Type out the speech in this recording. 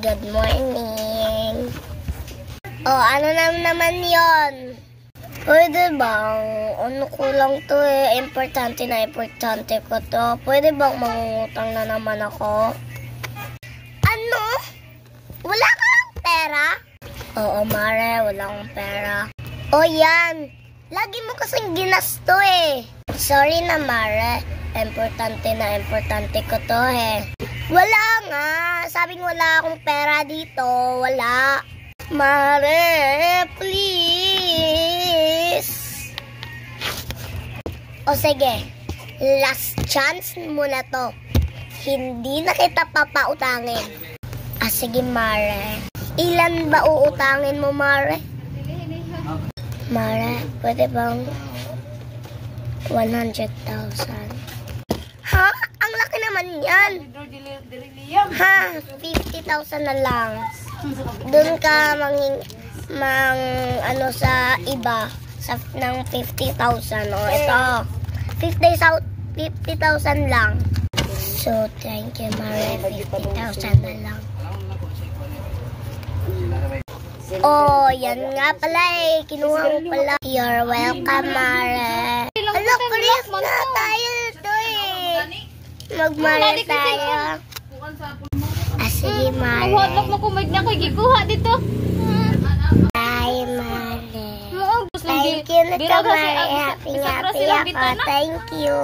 Good morning. Oh, ano naman yon? Pwede bang, ano ko lang to eh, importante ko to. Pwede bang mangungutang na naman ako? Ano? Wala kang pera? Oo, Mare, wala akong pera. O yan, lagi mo kasing ginasto eh. Sorry na, Mare. Importante ko to eh. Wala nga, sabing wala akong pera dito, wala. Mare, please. O sige, last chance mo na to. Hindi na kita papautangin. Sige, Mare. Ilan ba uutangin mo, Mare? Mare, pwede bang 100,000? Ha? Ang laki naman yan. Ha? 50,000 na lang. Doon ka ano sa iba ng 50,000. O, ito. 50,000 lang. So, thank you, Mare. 50,000 na lang. Oh, yan nga pala eh. Kinuha ko pala. You're welcome, Mare. Ala, Chris na tayo ito eh. Magmare tayo. Sige, Mare. Huwag mo kumag na ko. Gikuha dito. Bye, Mare. Thank you na ka, Mare. Happy ako. Thank you.